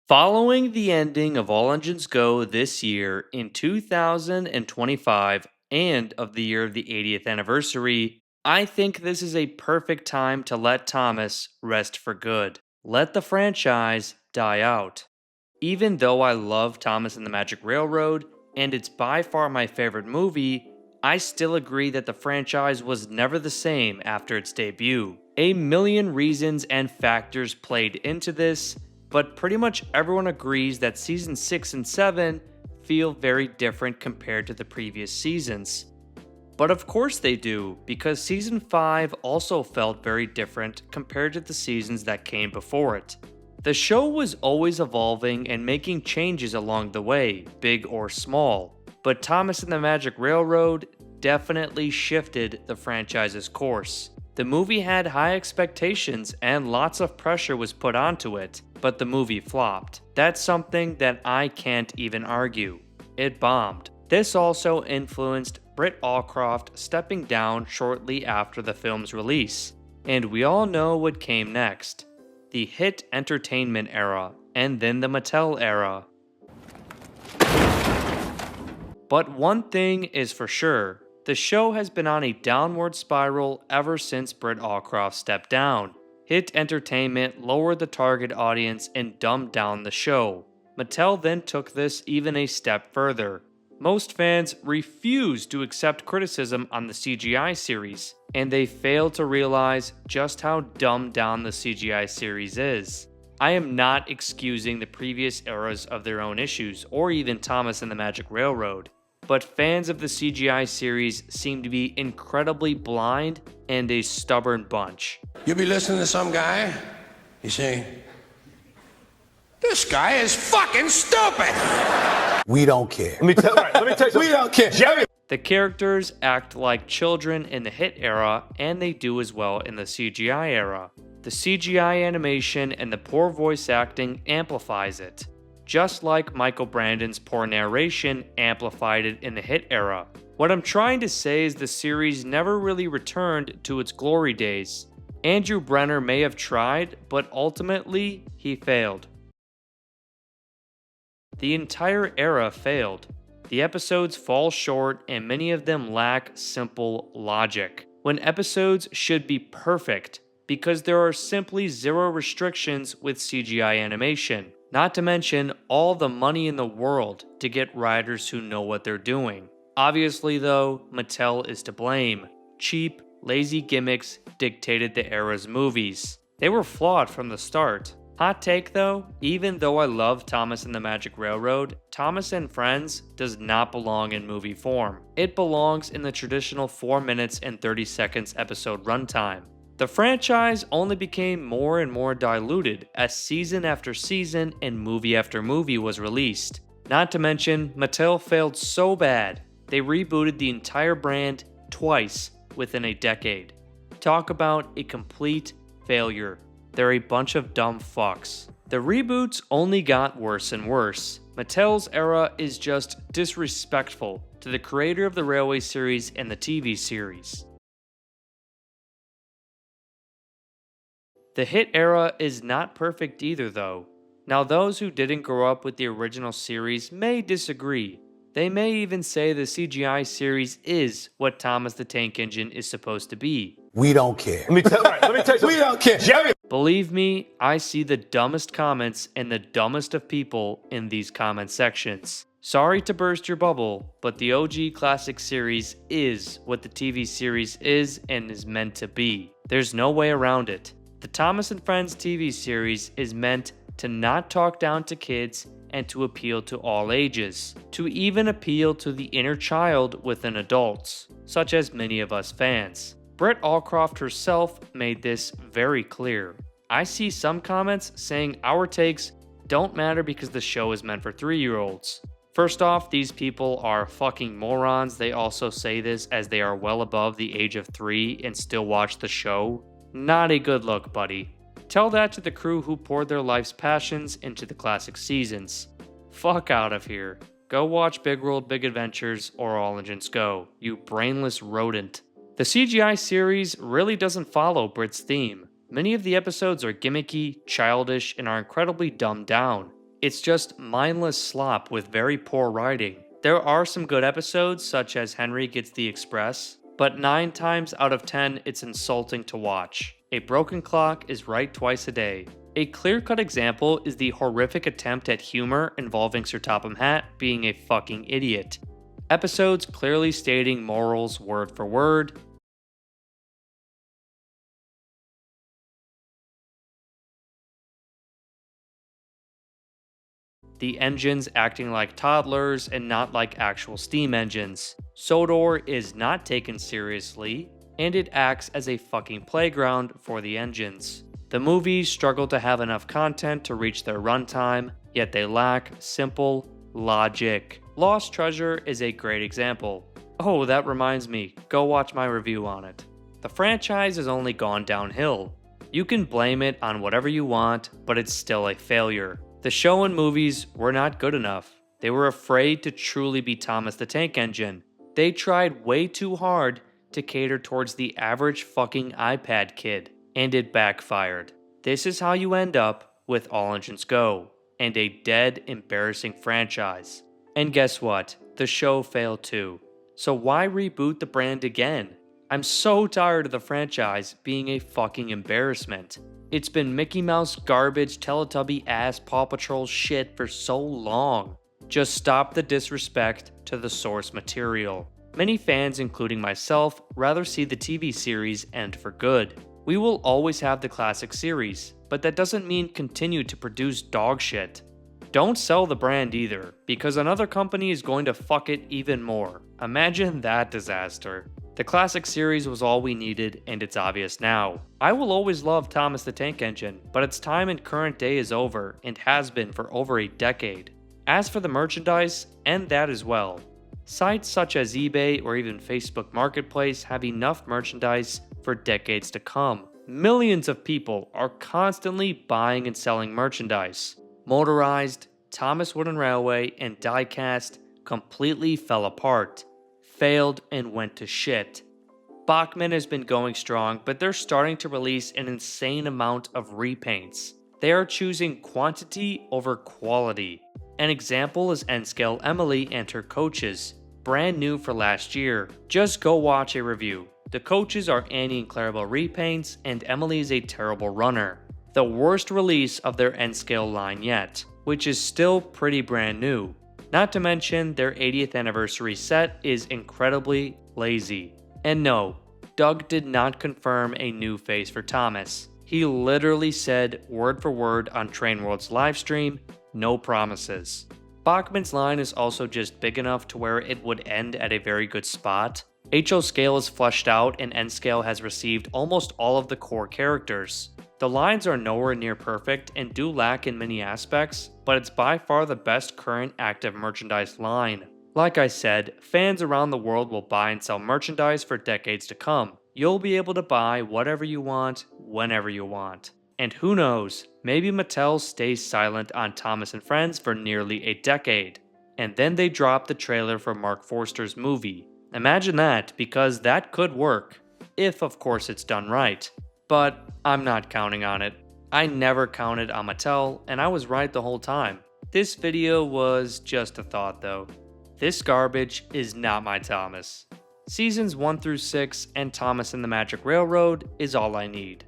Following the ending of All Engines Go this year in 2025 and of the year of the 80th anniversary, I think this is a perfect time to let Thomas rest for good. Let the franchise die out. Even though I love Thomas and the Magic Railroad, and it's by far my favorite movie, I still agree that the franchise was never the same after its debut. A million reasons and factors played into this, but pretty much everyone agrees that seasons 6 and 7 feel very different compared to the previous seasons. But of course they do, because season 5 also felt very different compared to the seasons that came before it. The show was always evolving and making changes along the way, big or small, but Thomas and the Magic Railroad definitely shifted the franchise's course. The movie had high expectations and lots of pressure was put onto it, but the movie flopped. That's something that I can't even argue. It bombed. This also influenced Britt Allcroft stepping down shortly after the film's release, and we all know what came next. The Hit Entertainment era, and then the Mattel era. But one thing is for sure, the show has been on a downward spiral ever since Britt Allcroft stepped down. Hit Entertainment lowered the target audience and dumbed down the show. Mattel then took this even a step further. Most fans refused to accept criticism on the CGI series, and they failed to realize just how dumbed down the CGI series is. I am not excusing the previous eras of their own issues, or even Thomas and the Magic Railroad, but fans of the CGI series seem to be incredibly blind and a stubborn bunch. You'll be listening to some guy, you say, this guy is fucking stupid! We don't care. Let me tell you something. We don't care. Jerry. The characters act like children in the Hit era, and they do as well in the CGI era. The CGI animation and the poor voice acting amplifies it, just like Michael Brandon's poor narration amplified it in the Hit era. What I'm trying to say is the series never really returned to its glory days. Andrew Brenner may have tried, but ultimately, he failed. The entire era failed. The episodes fall short and many of them lack simple logic, when episodes should be perfect, because there are simply zero restrictions with CGI animation, not to mention all the money in the world to get writers who know what they're doing. Obviously though, Mattel is to blame. Cheap, lazy gimmicks dictated the era's movies. They were flawed from the start. Hot take though, even though I love Thomas and the Magic Railroad, Thomas and Friends does not belong in movie form. It belongs in the traditional 4 minutes and 30 seconds episode runtime. The franchise only became more and more diluted as season after season and movie after movie was released. Not to mention, Mattel failed so bad, they rebooted the entire brand twice within a decade. Talk about a complete failure. They're a bunch of dumb fucks. The reboots only got worse and worse. Mattel's era is just disrespectful to the creator of the Railway series and the TV series. The Hit era is not perfect either though. Now those who didn't grow up with the original series may disagree. They may even say the CGI series is what Thomas the Tank Engine is supposed to be. We don't care. Let me tell you something. We don't care. Jerry. Believe me, I see the dumbest comments and the dumbest of people in these comment sections. Sorry to burst your bubble, but the OG classic series is what the TV series is and is meant to be. There's no way around it. The Thomas and Friends TV series is meant to not talk down to kids and to appeal to all ages, to even appeal to the inner child within adults, such as many of us fans. Britt Allcroft herself made this very clear. I see some comments saying our takes don't matter because the show is meant for 3-year-olds. First off, these people are fucking morons. They also say this as they are well above the age of 3 and still watch the show. Not a good look, buddy. Tell that to the crew who poured their life's passions into the classic seasons. Fuck out of here. Go watch Big World Big Adventures or All Engines Go, you brainless rodent. The CGI series really doesn't follow Britt's theme. Many of the episodes are gimmicky, childish, and are incredibly dumbed down. It's just mindless slop with very poor writing. There are some good episodes, such as Henry Gets the Express, but 9 times out of 10 it's insulting to watch. A broken clock is right twice a day. A clear-cut example is the horrific attempt at humor involving Sir Topham Hatt being a fucking idiot. Episodes clearly stating morals word for word, the engines acting like toddlers and not like actual steam engines. Sodor is not taken seriously, and it acts as a fucking playground for the engines. The movies struggle to have enough content to reach their runtime, yet they lack simple logic. Lost Treasure is a great example. Oh, that reminds me, go watch my review on it. The franchise has only gone downhill. You can blame it on whatever you want, but it's still a failure. The show and movies were not good enough. They were afraid to truly be Thomas the Tank Engine. They tried way too hard to cater towards the average fucking iPad kid, and it backfired. This is how you end up with All Engines Go, and a dead, embarrassing franchise. And guess what? The show failed too. So why reboot the brand again? I'm so tired of the franchise being a fucking embarrassment. It's been Mickey Mouse garbage, Teletubby ass, Paw Patrol shit for so long. Just stop the disrespect to the source material. Many fans, including myself, rather see the TV series end for good. We will always have the classic series, but that doesn't mean continue to produce dog shit. Don't sell the brand either, because another company is going to fuck it even more. Imagine that disaster. The classic series was all we needed, and it's obvious now. I will always love Thomas the Tank Engine, but its time in current day is over, and has been for over a decade. As for the merchandise, and that as well. Sites such as eBay or even Facebook Marketplace have enough merchandise for decades to come. Millions of people are constantly buying and selling merchandise. Motorized, Thomas Wooden Railway, and Diecast completely fell apart, failed, and went to shit. Bachmann has been going strong, but they're starting to release an insane amount of repaints. They are choosing quantity over quality. An example is N-Scale Emily and her coaches, brand new for last year. Just go watch a review. The coaches are Annie and Clarabelle repaints, and Emily is a terrible runner. The worst release of their N-Scale line yet, which is still pretty brand new. Not to mention, their 80th anniversary set is incredibly lazy. And no, Doug did not confirm a new face for Thomas. He literally said word for word on Train World's livestream, no promises. Bachmann's line is also just big enough to where it would end at a very good spot. HO scale is fleshed out, and N scale has received almost all of the core characters. The lines are nowhere near perfect and do lack in many aspects, but it's by far the best current active merchandise line. Like I said, fans around the world will buy and sell merchandise for decades to come. You'll be able to buy whatever you want, whenever you want. And who knows, maybe Mattel stays silent on Thomas and Friends for nearly a decade. And then they drop the trailer for Mark Forster's movie. Imagine that, because that could work. If, of course, it's done right. But I'm not counting on it. I never counted on Mattel, and I was right the whole time. This video was just a thought though. This garbage is not my Thomas. Seasons 1 through 6 and Thomas and the Magic Railroad is all I need.